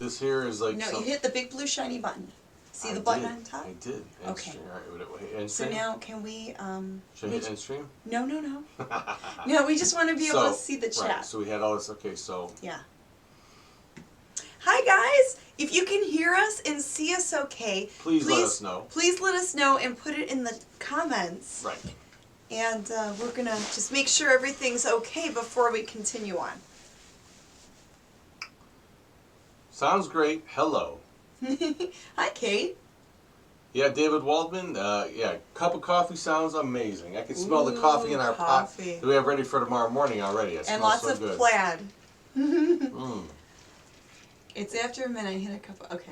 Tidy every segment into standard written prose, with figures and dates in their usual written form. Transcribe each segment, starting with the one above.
this here is like... No, you hit the big blue shiny button. See the button on top? I did. Okay. End so stream? now can we... Should I hit end stream? No. No, we just want to be able to see the chat. Right, so we had all this. Okay, so... Yeah. Hi, guys. If you can hear us and see us okay, please let us know. Please let us know and put it in the comments. Right. And we're going to just make sure everything's okay before we continue on. Sounds great. Hello. Hi, Kate. Yeah, David Waldman. Yeah, cup of coffee sounds amazing. I can smell the coffee in our pot that we have ready for tomorrow morning already. It and smells lots so of good. plaid. Mm. It's after a minute. Hit a cup of... Okay.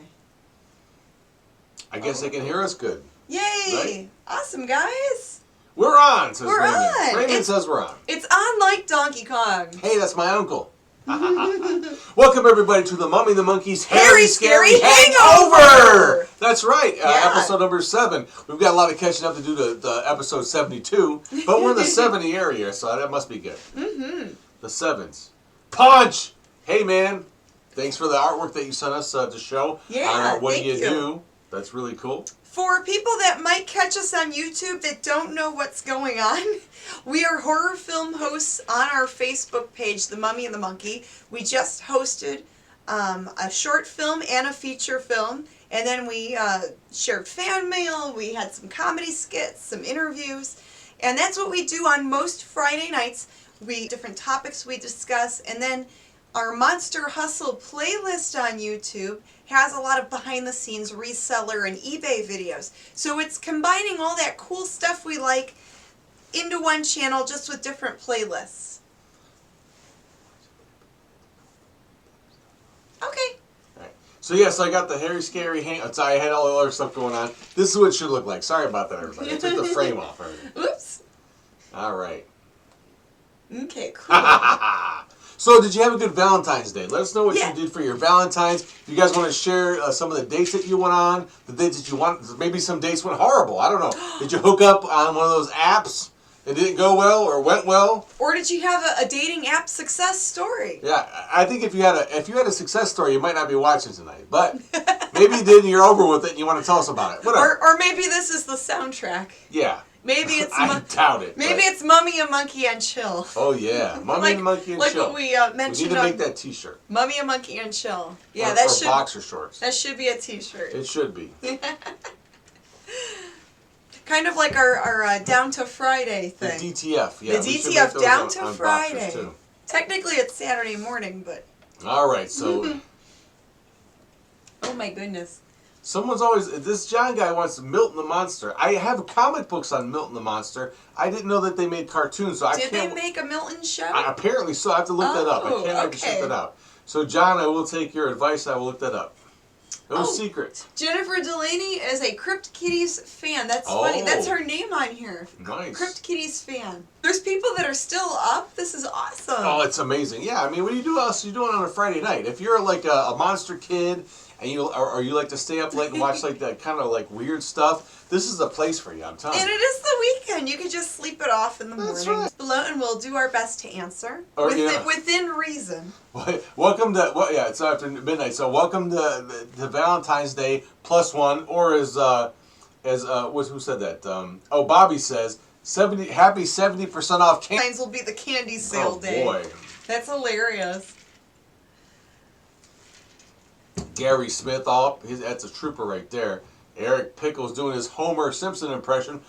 I guess they can hear us good. Yay! Right? Awesome, guys. We're on, says we're Raymond. On. Raymond says we're on. It's on like Donkey Kong. Hey, that's my uncle. Welcome everybody to the Mummy and the Monkey's Hairy Scary Hangover! That's right, Yeah. episode number 7. We've got a lot of catching up to do to episode 72, but we're in the 70 area, so that must be good. Mm-hmm. The 7s. Punch! Hey man, thanks for the artwork that you sent us to show. Yeah, what thank do you you. do? That's really cool. For people that might catch us on YouTube that don't know what's going on, we are horror film hosts on our Facebook page, The Mummy and the Monkey. We just hosted a short film and a feature film, and then we shared fan mail, we had some comedy skits, some interviews, and that's what we do on most Friday nights. Different topics we discuss, and then our Monster Hustle playlist on YouTube has a lot of behind-the-scenes reseller and eBay videos. So it's combining all that cool stuff we like into one channel just with different playlists. Okay. Right. So yes, I got the Hairy Scary Hangover. Sorry, I had all the other stuff going on. This is what it should look like. Sorry about that, everybody. I took the frame off already. Oops. All right. Okay, cool. So, did you have a good Valentine's Day? Let us know what Yeah. you did for your Valentine's. If you guys want to share some of the dates that you went on, the dates that you want, maybe some dates went horrible. I don't know. Did you hook up on one of those apps? It didn't go well or went well? Or did you have a dating app success story? Yeah, I think if you had a success story, you might not be watching tonight. But maybe you did and you're over with it and you want to tell us about it. Whatever. Or maybe this is the soundtrack. Yeah. Maybe it's I doubt it. Maybe it's Mummy and Monkey and Chill. Oh yeah, Mummy and Monkey and Chill. Like what we mentioned. We need to make that T-shirt. Mummy and Monkey and Chill. Yeah, or boxer shorts. That should be a T-shirt. It should be. Kind of like our Down to Friday thing. The DTF, yeah. The DTF Down to Friday. Too. Technically, it's Saturday morning, but. All right, so. Oh my goodness. Someone's always, this John guy wants Milton the Monster. I have comic books on Milton the Monster. I didn't know that they made cartoons, so I can't. Did they make a Milton show? Apparently so. I have to look that up. I can't wait to check that out. So John, I will take your advice. I will look that up. No secret. Jennifer Delaney is a Crypt Kitties fan. That's funny. That's her name on here. Nice. Crypt Kitties fan. There's people that are still up. This is awesome. Oh, it's amazing. Yeah, I mean, what do you do else? You doing on a Friday night? If you're like a monster kid and you you like to stay up late and watch like that kind of like weird stuff, this is a place for you. I'm telling you. And it is the weekend. You could just sleep it off in the morning. That's right. Below, and we'll do our best to answer within reason. Welcome to it's after midnight. So welcome to Valentine's Day +1, or who said that? Bobby says happy 70% off. Valentine's will be the candy sale day. Oh boy, that's hilarious. Gary Smith, that's a trooper right there. Eric Pickles doing his Homer Simpson impression.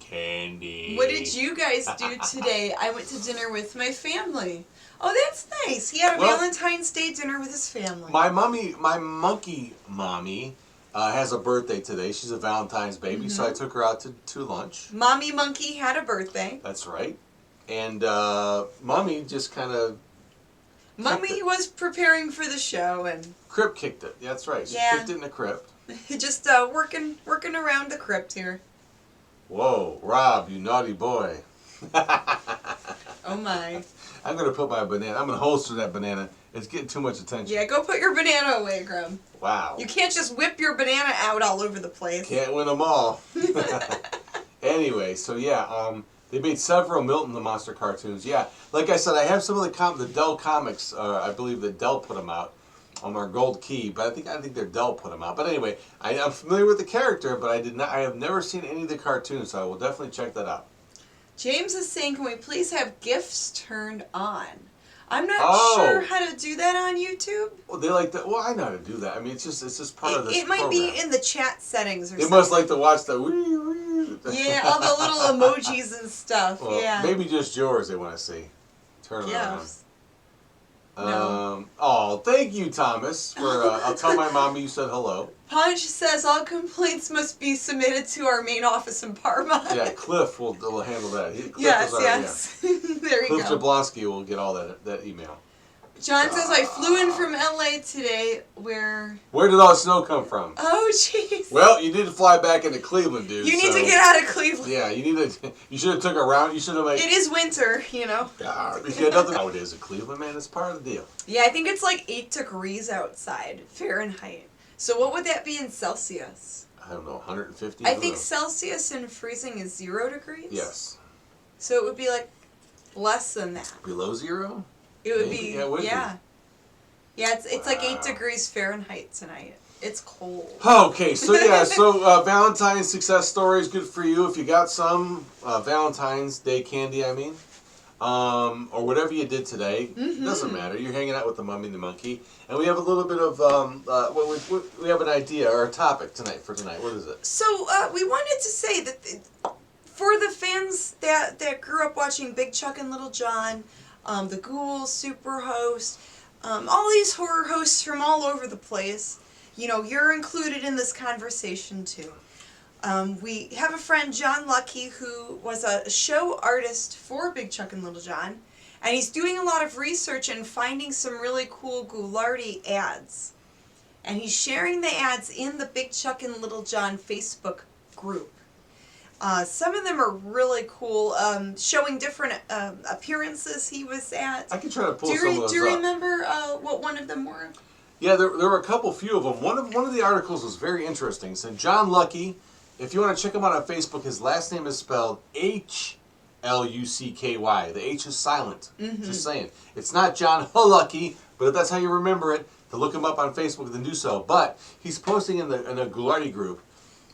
Candy. What did you guys do today? I went to dinner with my family. Oh, that's nice. He had a Valentine's Day dinner with his family. My monkey mommy, has a birthday today. She's a Valentine's baby, so I took her out to lunch. Mommy Monkey had a birthday. That's right. And Mommy just kind of... Mummy was preparing for the show and... Crypt kicked it. That's right. She kicked it in the crypt. Just working around the crypt here. Whoa, Rob, you naughty boy. Oh my. I'm going to put my banana... I'm going to holster that banana. It's getting too much attention. Yeah, go put your banana away, Grum. Wow. You can't just whip your banana out all over the place. Can't win them all. Anyway, so yeah, they made several Milton the Monster cartoons. Yeah, like I said, I have some of the Dell comics. I believe that Dell put them out. our gold key, but I think their Dell put them out. But anyway, I'm familiar with the character, but I have never seen any of the cartoons, so I will definitely check that out. James is saying, can we please have GIFs turned on? I'm not sure how to do that on YouTube. Well, they like that. Well, I know how to do that. I mean, it's just part of this. It might be in the chat settings or something. They must like to watch the. Yeah, all the little emojis and stuff. Well, yeah. Maybe just yours they want to see. Turn it on. No. Oh, thank you, Thomas. For I'll tell my mom you said hello. Punch says all complaints must be submitted to our main office in Parma. Yeah, Cliff will handle that. Yes. There you Cliff go. Jablonski will get all that email. John says, I flew in from LA today where did all the snow come from? Oh, jeez. Well, you need to fly back into Cleveland, dude. You need to get out of Cleveland. Yeah, you should have took a round. You should have It is winter, you know. How it is in Cleveland, man. It's part of the deal. Yeah, I think it's like 8 degrees outside, Fahrenheit. So what would that be in Celsius? I don't know, 150? I think Celsius and freezing is 0 degrees. Yes. So it would be like less than that. Below 0? It would Maybe. be, Yeah, it would be. Yeah, it's like 8 degrees Fahrenheit tonight. It's cold. Okay, so Valentine's success stories, good for you. If you got some Valentine's Day candy, I mean, or whatever you did today, doesn't matter. You're hanging out with the Mummy and the Monkey, and we have a little bit of we have an idea or a topic tonight. What is it? So we wanted to say that for the fans that grew up watching Big Chuck and Little John, the Ghouls, Superhost, all these horror hosts from all over the place, you know, you're included in this conversation too. We have a friend, John Lucky, who was a show artist for Big Chuck and Little John, and he's doing a lot of research and finding some really cool Ghoulardi ads. And he's sharing the ads in the Big Chuck and Little John Facebook group. Some of them are really cool, showing different appearances he was at. I can try to pull some of those Do you up. remember what one of them were? Yeah, there were a few of them. One of the articles was very interesting. It said John Lucky. If you want to check him out on Facebook, his last name is spelled H-L-U-C-K-Y. The H is silent. Just saying. It's not John Lucky, but if that's how you remember it, to look him up on Facebook, then do so. But he's posting in a Ghoulardi group.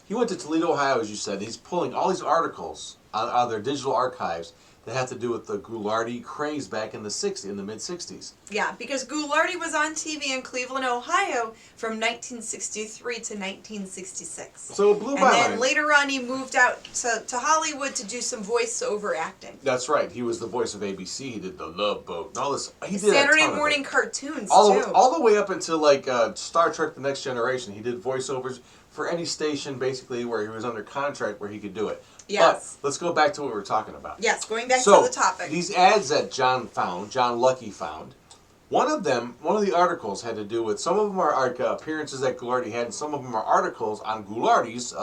He went to Toledo, Ohio, as you said. He's pulling all these articles out of their digital archives that have to do with the Ghoulardi craze back in the mid-'60s. Yeah, because Ghoulardi was on TV in Cleveland, Ohio from 1963 to 1966. So it blew my mind. And then later on he moved out to Hollywood to do some voiceover acting. That's right. He was the voice of ABC. He did The Love Boat and all this. He did Saturday a ton morning of cartoons, too. all the way up until like Star Trek The Next Generation. He did voiceovers for any station basically where he was under contract where he could do it. Yes. But let's go back to what we were talking about. Yes, going back to the topic. These ads that John Lucky found, one of the articles had to do with, some of them are appearances that Ghoulardi had, and some of them are articles on Ghoulardi's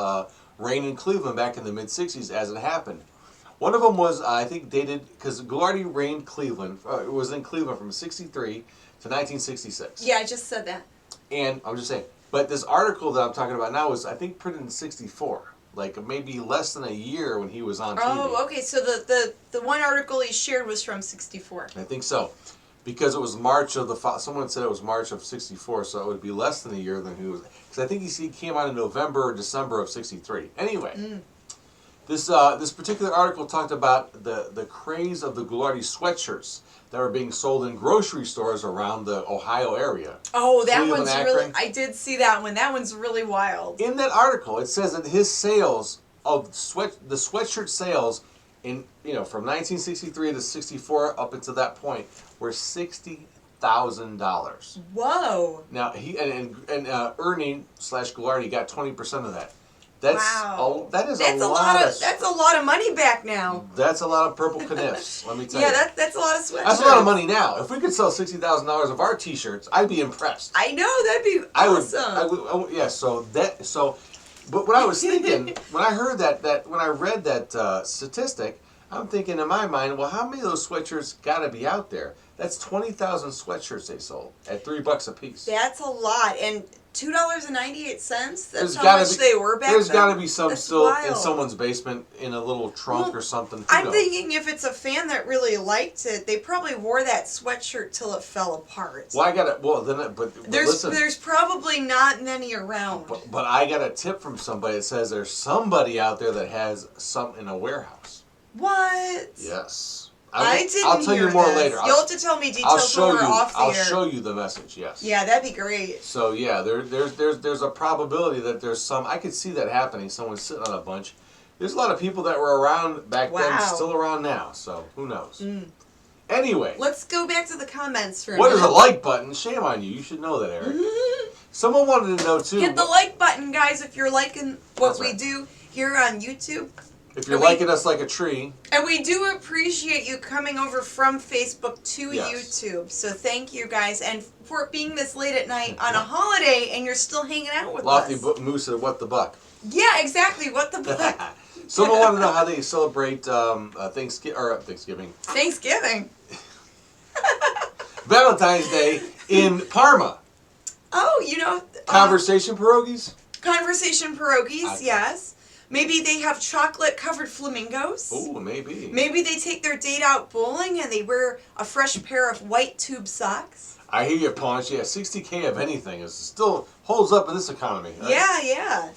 reign in Cleveland back in the mid-'60s as it happened. One of them was, I think, dated, because Ghoulardi reigned Cleveland, it was in Cleveland from 63 to 1966. Yeah, I just said that. And I'm just saying, but this article that I'm talking about now was, I think, printed in 64. Like maybe less than a year when he was on TV. Oh, okay. So the one article he shared was from 64. I think so. Because it was March of someone said it was March of 64, so it would be less than a year than he was. Because I think he came out in November or December of 63. Anyway, this particular article talked about the craze of the Ghoulardi sweatshirts that were being sold in grocery stores around the Ohio area. Oh, that Cleveland, one's Akron. really... I did see that one. That one's really wild. In that article, it says that his sales of the sweatshirt sales in from 1963 to 64 up until that point were $60,000. Whoa! Now he and Ernie / Ghoulardi got 20% of that. That's that's a lot of money back now. That's a lot of purple kniffs. Let me tell you. Yeah, that's a lot of sweatshirts. That's a lot of money now. If we could sell $60,000 of our T-shirts, I'd be impressed. I know, that'd be awesome. I would. Yeah. But what I was thinking when I heard when I read that statistic, I'm thinking in my mind, well, how many of those sweatshirts got to be out there? That's 20,000 sweatshirts they sold at $3 a piece. That's a lot, and $2.98. That's There's how much they were back then. There's got to be some That's still wild. in someone's basement in a little trunk or something. Who I'm knows? thinking if it's a fan that really liked it, they probably wore that sweatshirt till it fell apart. Well, I got it. Well, then, but listen. There's probably not many around. But I got a tip from somebody that says there's somebody out there that has some in a warehouse. What? Yes. I'll tell you more later. You'll have to tell me details when we're off the air. I'll show you the message. Yes. Yeah, that'd be great. So yeah, there's a probability that there's some. I could see that happening. Someone's sitting on a bunch. There's a lot of people that were around back then, still around now. So who knows? Anyway, let's go back to the comments for a what minute. is a like button? Shame on you. You should know that, Eric. Someone wanted to know too. Hit the like button, guys, if you're liking what we right. do here on YouTube. If you're liking us like a tree. And we do appreciate you coming over from Facebook to YouTube. So thank you guys. And for it being this late at night on a holiday and you're still hanging out with Lofty us. Moose and What the Buck. Yeah, exactly. What the buck. Someone wanted to know how they celebrate Thanksgiving. Thanksgiving. Valentine's Day in Parma. Oh, you know. Conversation pierogies? Conversation pierogies, yes. Maybe they have chocolate-covered flamingos. Oh, maybe. Maybe they take their date out bowling and they wear a fresh pair of white tube socks. I hear you, Paunch. Yeah, $60K of anything is still holds up in this economy. Right? Yeah.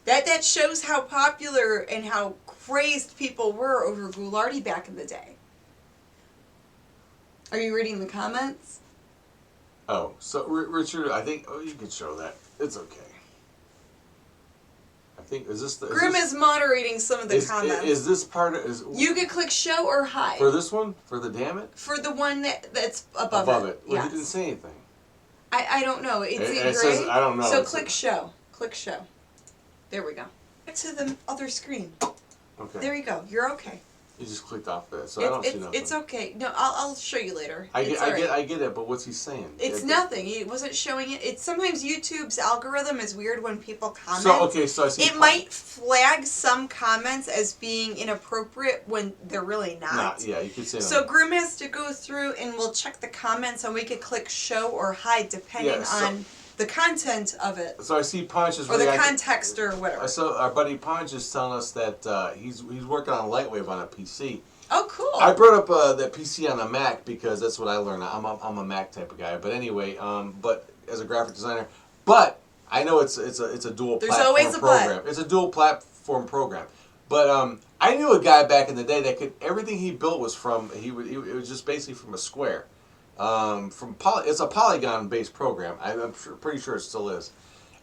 That shows how popular and how crazed people were over Ghoulardi back in the day. Are you reading the comments? Oh, so Richard, I think you can show that. It's okay. I think Grimm is moderating some of the comments. Is this part of you could click show or hide. For this one? For the damn it? For the one that's above it. Well, he didn't say anything. I don't know. It's in gray. Says, I don't know. So click show. Click show. There we go. Back to the other screen. Okay. There you go. You're okay. You just clicked off that, so I don't see nothing. It's okay. No, I'll show you later. I get it, but what's he saying? It's nothing. He wasn't showing it. It's sometimes YouTube's algorithm is weird when people comment. So I see. It might flag some comments as being inappropriate when they're really not. Yeah, you could say that. So Grimm has to go through and we'll check the comments and we could click show or hide depending on the content of it. So I see Ponch is or the context or whatever. So our buddy Ponch is telling us that he's working on Lightwave on a PC. Oh, cool. I brought up that PC on a Mac because that's what I learned. I'm a Mac type of guy. But anyway, but as a graphic designer, but I know it's a dual platform always a program. but. It's a dual platform program. But I knew a guy back in the day that could everything he built was from it was just basically from a square. It's a polygon-based program. I'm pretty sure it still is.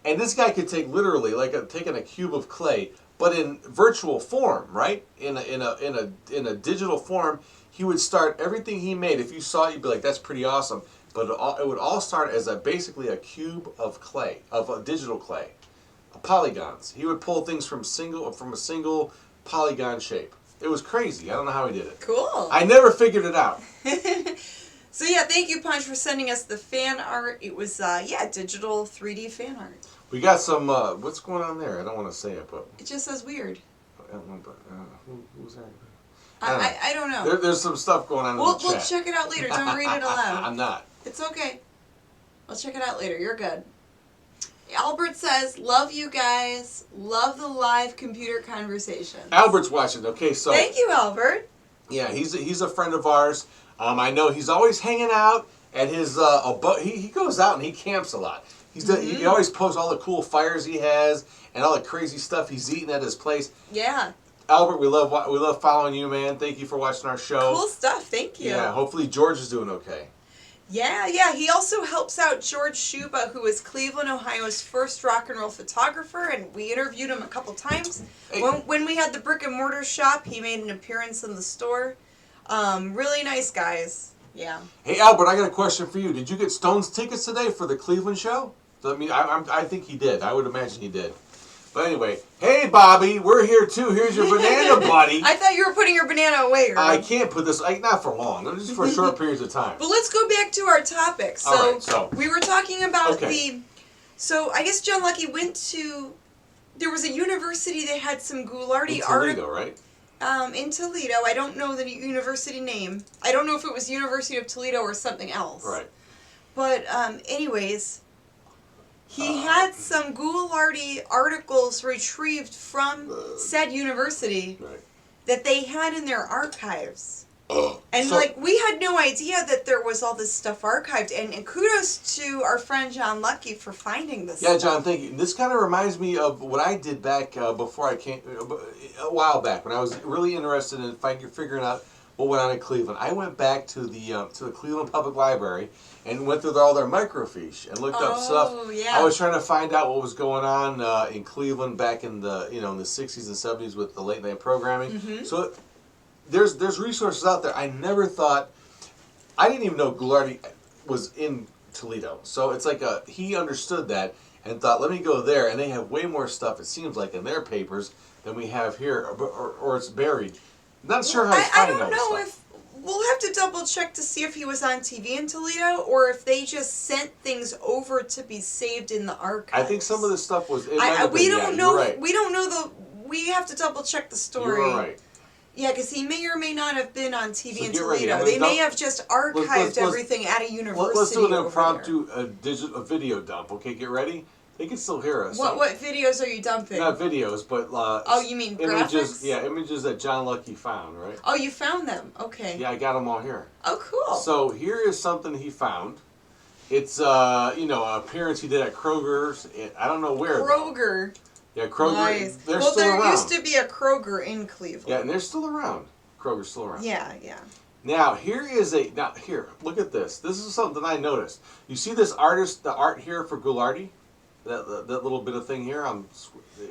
And this guy could take literally taking a cube of clay, but in virtual form, right? In a digital form, he would start everything he made. If you saw it, you'd be like, "That's pretty awesome." But it would all start as basically a cube of clay, of a digital clay, polygons. He would pull things from a single polygon shape. It was crazy. I don't know how he did it. Cool. I never figured it out. So yeah, thank you, Punch, for sending us the fan art. It was digital 3D fan art. We got some. What's going on there? I don't want to say it, but it just says weird. Who's that? I don't know. There's some stuff going on in the chat. We'll check it out later. Don't read it aloud. I'm not. It's okay. We'll check it out later. You're good. Albert says, "Love you guys. Love the live computer conversation." Albert's watching. Okay, so thank you, Albert. Yeah, he's a friend of ours. I know he's always hanging out at his he goes out and he camps a lot. He always posts all the cool fires he has and all the crazy stuff he's eating at his place. Yeah. Albert, we love following you, man. Thank you for watching our show. Cool stuff. Thank you. Yeah, hopefully George is doing okay. Yeah. He also helps out George Shuba, who is Cleveland, Ohio's first rock and roll photographer, and we interviewed him a couple times. Hey. When we had the brick and mortar shop, he made an appearance in the store. Really nice guys. Yeah. Hey Albert, I got a question for you. Did you get Stone's tickets today for the Cleveland show? I mean, I think he did. I would imagine he did. But anyway, hey Bobby, we're here too. Here's your banana, buddy. I thought you were putting your banana away. Right? I can't put this, not for long, just for short periods of time. But let's go back to our topic. So we were talking about So I guess John Lucky went to. There was a university that had some Ghoulardi art. Toledo, right? in Toledo. I don't know the university name. I don't know if it was University of Toledo or something else. Right. But anyways, he had some Ghoulardi articles retrieved from said university that they had in their archives. And we had no idea that there was all this stuff archived, and kudos to our friend John Lucky for finding this stuff. John, thank you. This kind of reminds me of what I did back before I came, a while back, when I was really interested in figuring out what went on in Cleveland. I went back to the Cleveland Public Library and went through all their microfiche and looked up stuff. Yeah. I was trying to find out what was going on in Cleveland back in the in the 60s and 70s with the late night programming. Mm-hmm. So there's resources out there. I never thought, I didn't even know Ghoulardi was in Toledo. So it's like he understood that and thought, let me go there. And they have way more stuff, it seems like, in their papers than we have here, or it's buried. Not sure how he's finding all this stuff. I don't know if we'll have to double check to see if he was on TV in Toledo or if they just sent things over to be saved in the archives. I think some of this stuff was. We don't know. Right. We don't know we have to double check the story. You're right. Yeah, because he may or may not have been on TV in Toledo. They may have just archived everything at a university. Let's do an impromptu a video dump. Okay, get ready. They can still hear us. What videos are you dumping? Not videos, but oh, you mean images? Graphics? Yeah, images that John Lucky found, right? Oh, you found them? Okay. Yeah, I got them all here. Oh, cool. So here is something he found. It's an appearance he did at Kroger's. I don't know where. Kroger. Yeah, Kroger. Nice. They're still around. There used to be a Kroger in Cleveland. Yeah, and they're still around. Kroger's still around. Yeah, yeah. Now, here, look at this. This is something I noticed. You see this artist, the art here for Ghoulardi? That little bit of thing here?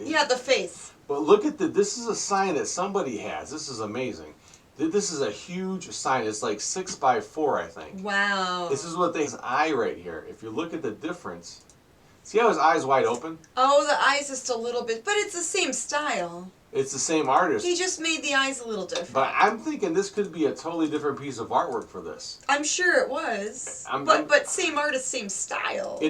Yeah, the face. But look at this is a sign that somebody has. This is amazing. This is a huge sign. It's like 6 by 4, I think. Wow. This is what his eye right here. If you look at the difference, see how his eye's wide open? Oh, the eye's just a little bit, but it's the same style. It's the same artist. He just made the eyes a little different. But I'm thinking this could be a totally different piece of artwork for this. I'm sure it was. But same artist, same style.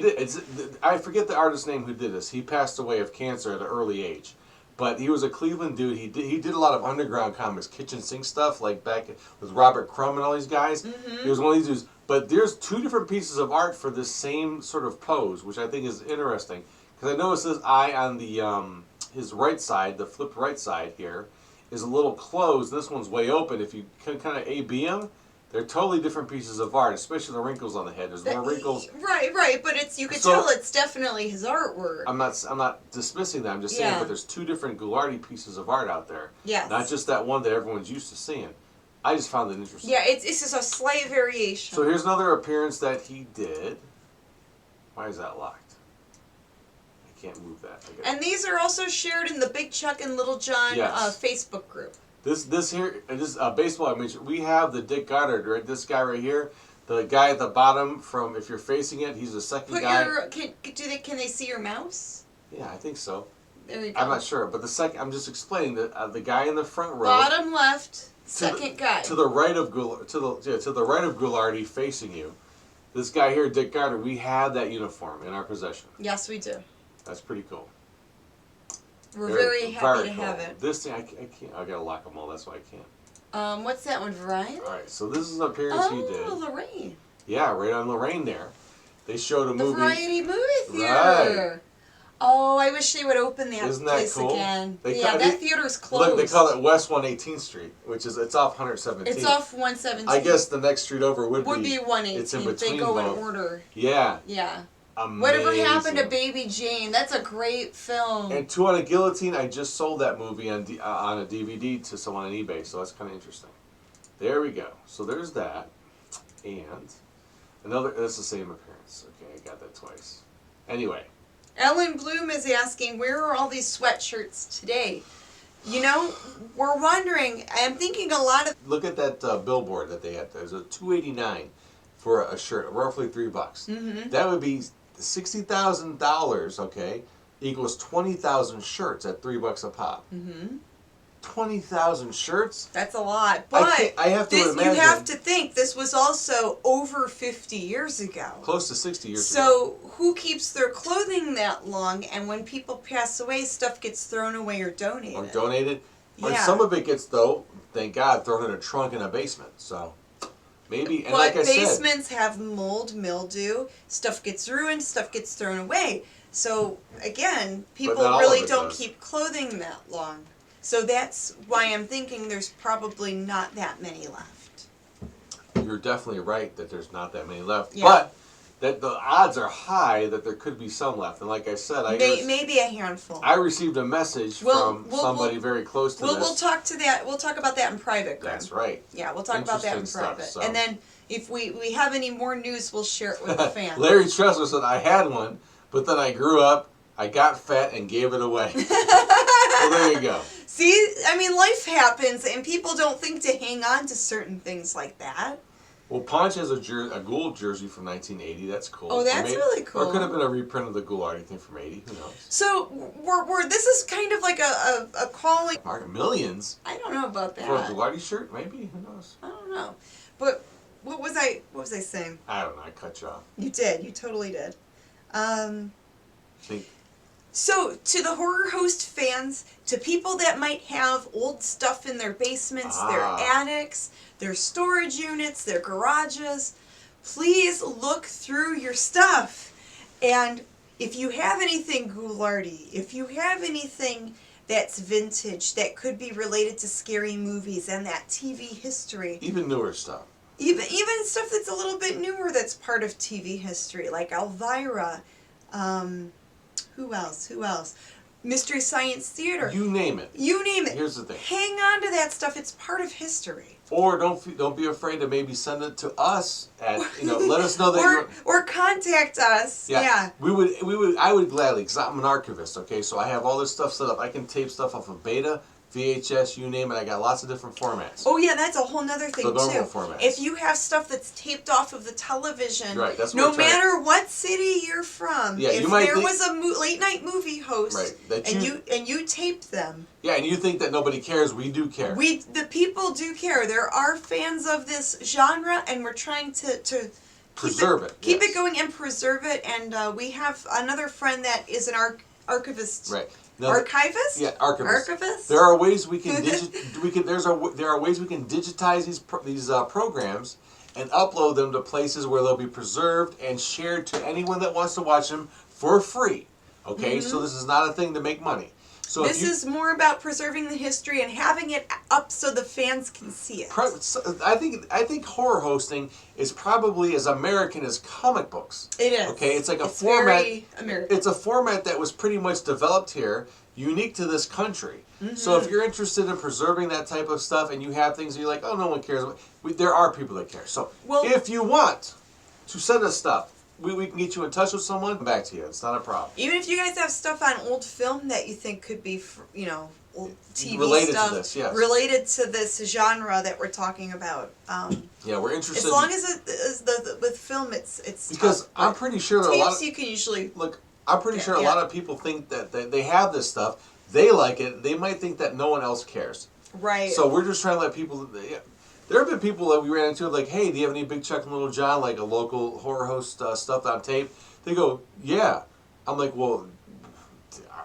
I forget the artist's name who did this. He passed away of cancer at an early age. But he was a Cleveland dude. He did a lot of underground comics, kitchen sink stuff, like back with Robert Crumb and all these guys. Mm-hmm. He was one of these dudes. But there's 2 different pieces of art for this same sort of pose, which I think is interesting. Because I noticed his eye on the his right side, the flipped right side here, is a little closed. This one's way open. If you can kind of A-B them, they're totally different pieces of art, especially the wrinkles on the head. There's more wrinkles. Right, but you could tell it's definitely his artwork. I'm not dismissing that. I'm just saying, but there's 2 different Ghoulardi pieces of art out there. Yes. Not just that one that everyone's used to seeing. I just found it interesting. Yeah, it's just a slight variation. So here's another appearance that he did. Why is that locked? Can't move that. And these are also shared in the Big Chuck and Little John Facebook group. This baseball I mentioned. We have the Dick Goddard, right? This guy right here, the guy at the bottom. From if you're facing it, he's the second guy. Can they see your mouse? Yeah, I think so. There you go. I'm not sure, but the second. I'm just explaining that the guy in the front row. Bottom left, second guy. To the right of Ghoulardi, facing you. This guy here, Dick Goddard. We have that uniform in our possession. Yes, we do. That's pretty cool. We're very happy to have it. This thing, I can't. I gotta lock them all. That's why I can't. What's that one, Variety? All right, so this is an appearance he did. Oh, Lorraine. Yeah, right on Lorraine there. They showed a movie. The Variety movie theater. Right. Oh, I wish they would open that Isn't that place cool? again. That theater's closed. Look, they call it West 118th Street, which is it's off 117th. It's off 117th. I guess the next street over would be 118th. It's in between They go both. in order. Yeah. Yeah. Amazing. Whatever happened to Baby Jane? That's a great film. And 2 on a Guillotine, I just sold that movie on a DVD to someone on eBay, so that's kind of interesting. There we go. So there's that. And that's the same appearance. Okay, I got that twice. Anyway. Ellen Bloom is asking, where are all these sweatshirts today? You know, we're wondering, I'm thinking a lot of... Look at that billboard that they had. There's a $2.89 for a shirt, roughly $3. Mm-hmm. That would be $60,000, okay, equals 20,000 shirts at $3 a pop. Mm-hmm. 20,000 shirts? That's a lot, but I have to imagine, you have to think this was also over 50 years ago. Close to 60 years ago. So who keeps their clothing that long? And when people pass away, stuff gets thrown away or donated. Yeah. And some of it gets, though, thank God, thrown in a trunk in a basement. So maybe, and but like I basements said, have mold, mildew, stuff gets ruined, stuff gets thrown away. So again, people not all really of it don't does. keep clothing that long. So that's why I'm thinking there's probably not that many left. you're definitely right that there's not that many left. Yeah. But that the odds are high that there could be some left. And like I said, Maybe a handful. I received a message from somebody very close to this. We'll talk to that. We'll talk about that in private, Grimm. That's right. Yeah, we'll talk about that in Interesting private. stuff, so. And then if we have any more news, we'll share it with the fans. Larry Tressler said, I had one, but then I grew up, I got fat, and gave it away. Well, there you go. See, I mean, life happens, and people don't think to hang on to certain things like that. Well, Punch has a Ghoul jersey from 1980. That's cool. Oh, that's really cool. Or it could have been a reprint of the Ghoul art, anything from 80. Who knows? So, this is kind of like a calling. Mark, millions I don't know about that. for a Goularty shirt, maybe? Who knows? I don't know. But what was I saying? I don't know. I cut you off. You did. You totally did. Think. So, to the horror host fans, to people that might have old stuff in their basements, their attics, their storage units, their garages, please look through your stuff. And if you have anything Goularty, if you have anything that's vintage, that could be related to scary movies and that TV history. Even newer stuff. Even stuff that's a little bit newer that's part of TV history, like Elvira. Who else? Mystery Science Theater. You name it. Here's the thing. Hang on to that stuff. It's part of history. Or don't be afraid to maybe send it to us at let us know that or contact us. Yeah. I would gladly, because I'm an archivist. Okay, so I have all this stuff set up. I can tape stuff off of Beta, VHS, you name it. I got lots of different formats. Oh yeah, that's a whole nother thing too. Formats. If you have stuff that's taped off of the television, right, that's no matter what city you're from, yeah, if there was a late night movie host, right, and you taped them, yeah, and you think that nobody cares, we do care. The people do care. There are fans of this genre, and we're trying to preserve it. Keep it going and preserve it. And we have another friend that is an archivist. Right. Now, archivist? Yeah, archivist. Archivist? There are ways we can there are ways we can digitize these programs and upload them to places where they'll be preserved and shared to anyone that wants to watch them for free. Okay, so this is not a thing to make money. So this is more about preserving the history and having it up so the fans can see it. I think horror hosting is probably as American as comic books. It is. Okay, it's like a format. Very American. It's a format that was pretty much developed here, unique to this country. So if you're interested in preserving that type of stuff and you have things that you're like, oh, no one cares, there are people that care. So if you want to send us stuff, we can get you in touch with someone. Back to you. It's not a problem. Even if you guys have stuff on old film that you think could be, old TV related stuff to this, yes. related to this genre that we're talking about. Yeah, we're interested. As long as with film, it's because tough, I'm pretty sure that tapes a lot of, you can usually look. I'm pretty sure a lot of people think that they have this stuff. They like it. They might think that no one else cares. Right. So we're just trying to let people. There have been people that we ran into like, hey, do you have any Big Chuck and Little John, like a local horror host stuff on tape? They go, yeah. I'm like, well,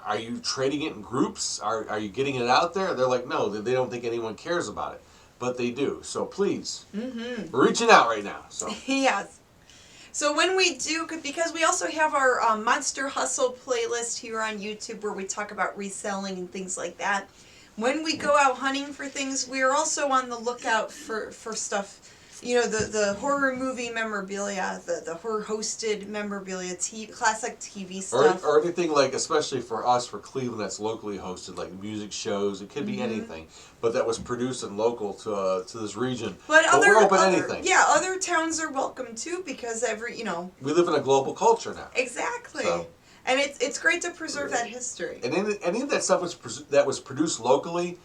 are you trading it in groups? Are you getting it out there? They're like, no, they don't think anyone cares about it. But they do. So please, we're reaching out right now. So yes. So when we do, because we also have our Monster Hustle playlist here on YouTube where we talk about reselling and things like that. When we go out hunting for things, we are also on the lookout for stuff, the horror movie memorabilia, the horror hosted memorabilia, classic TV stuff. Or anything like, especially for us, for Cleveland, that's locally hosted, like music shows. It could be anything, but that was produced and local to this region. But we're open to anything. Yeah, other towns are welcome too because we live in a global culture now. Exactly. So. And it's great to preserve that history. And any of that stuff that was produced locally,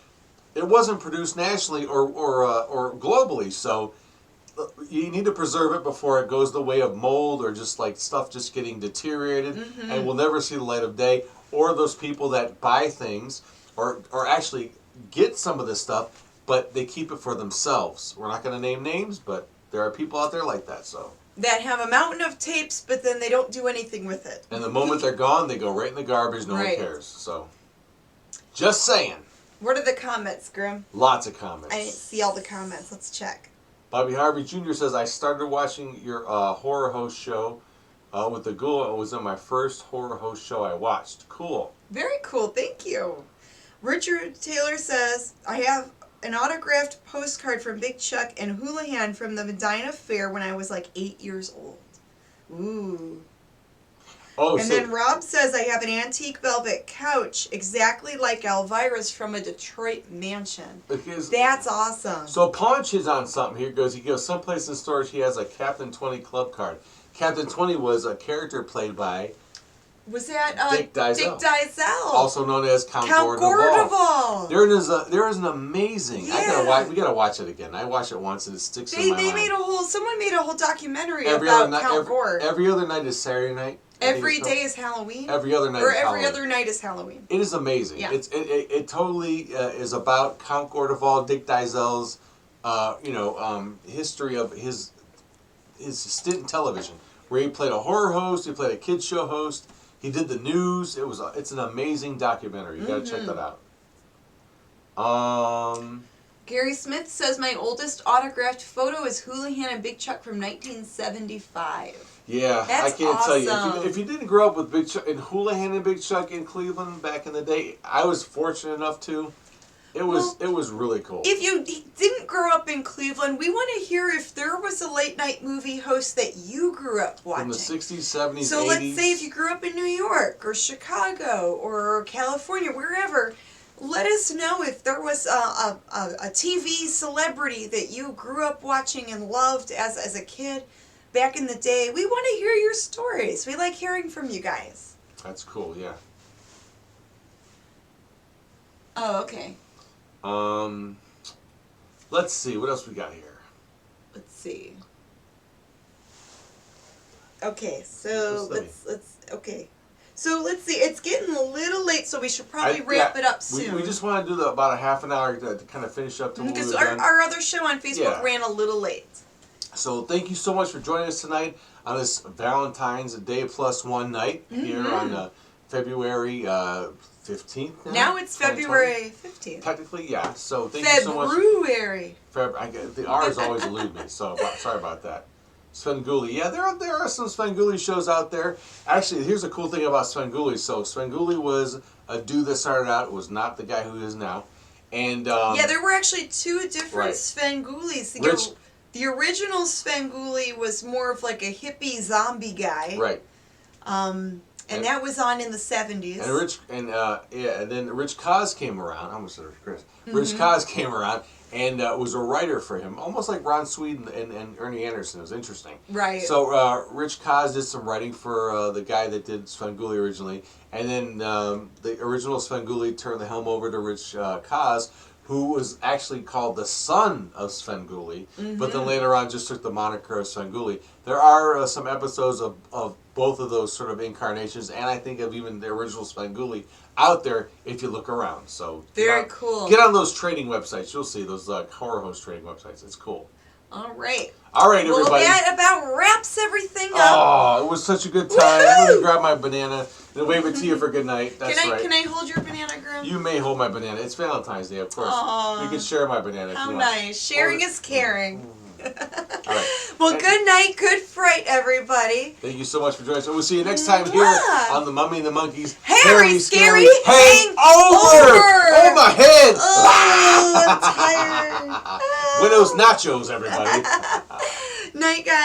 it wasn't produced nationally or globally. So you need to preserve it before it goes the way of mold or just like stuff just getting deteriorated and will never see the light of day. Or those people that buy things or actually get some of this stuff, but they keep it for themselves. We're not going to name names, but there are people out there like that. So. That have a mountain of tapes, but then they don't do anything with it. And the moment they're gone, they go right in the garbage. No one cares. So, just saying. What are the comments, Grim? Lots of comments. I didn't see all the comments. Let's check. Bobby Harvey Jr. says, I started watching your horror host show with the ghoul. It was on my first horror host show I watched. Cool. Very cool. Thank you. Richard Taylor says, I have an autographed postcard from Big Chuck and Houlihan from the Medina Fair when I was like 8 years old. Ooh. Oh, And then Rob says, I have an antique velvet couch exactly like Elvira's from a Detroit mansion. That's awesome. So Paunch is on something here. He goes someplace in storage. He has a Captain 20 club card. Captain 20 was a character played by... Was that Dick Dysel. Dick Dysel. Also known as Count Gordeval. There is an amazing... Yeah. We gotta watch it again. I watched it once and it sticks in my mind. Someone made a whole documentary about Count Gord. Every other night is Saturday night. Every day is Halloween. Every other night or is every Halloween. other night is Halloween. It is amazing. Yeah. It totally is about Count Gordeval, Dick Dysel's, history of his stint in television, where he played a horror host, he played a kids show host, he did the news. It's an amazing documentary. You gotta check that out. Gary Smith says my oldest autographed photo is Houlihan and Big Chuck from 1975. Yeah, That's I can't tell you. awesome. If you didn't grow up with Big Chuck and Houlihan and Big Chuck in Cleveland back in the day, I was fortunate enough to. It was really cool. If you didn't grow up in Cleveland, we want to hear if there was a late night movie host that you grew up watching. From the 60s, 70s, So 80s. let's say if you grew up in New York or Chicago or California, wherever, let us know if there was a TV celebrity that you grew up watching and loved as a kid back in the day. We want to hear your stories. We like hearing from you guys. That's cool, yeah. Oh, okay. Let's see. What else we got here? Let's see. Okay, so let's see. It's getting a little late, so we should probably wrap it up soon. We just want to do about a half an hour to kind of finish up. Because our other show on Facebook ran a little late. So thank you so much for joining us tonight on this Valentine's Day +1 night here on February 15th. Now it's February 15th. Technically, yeah. So thank you so much. February. The R's always elude me, so sorry about that. Svengoolie. Yeah, there are some Svengoolie shows out there. Actually, here's a cool thing about Svengoolie. So Svengoolie was a dude that started out. It was not the guy who is now. And there were actually two different Svengoolies. The original Svengoolie was more of like a hippie zombie guy. Right. And that was on in the 70s. And then Rich Kaz came around. I almost said Chris. Rich Kaz came around and was a writer for him, almost like Ron Sweet and Ernie Anderson. It was interesting. Right. So Rich Kaz did some writing for the guy that did Svengoolie originally, and then the original Svengoolie turned the helm over to Rich Kaz, who was actually called the son of Svengoolie, but then later on just took the moniker of Svengoolie. There are some episodes of both of those sort of incarnations, and I think of even the original Svengoolie out there if you look around. So very cool. Get on those trading websites. You'll see those horror host trading websites. It's cool. All right. All right, everybody. Well, that about wraps everything up. Oh, it was such a good time. I'm going to grab my banana and wave it to you for good night. That's right. Can I hold your banana, Grim? You may hold my banana. It's Valentine's Day, of course. Aww. You can share my banana if you want. How nice. Sharing is caring. All right. Well, good night, good fright, everybody. Thank you so much for joining us. And we'll see you next time here on the Mummy and the Monkeys. Hairy Scary Hangover. Oh, my head. Oh, I'm tired. Winnow's nachos, everybody. Night, guys.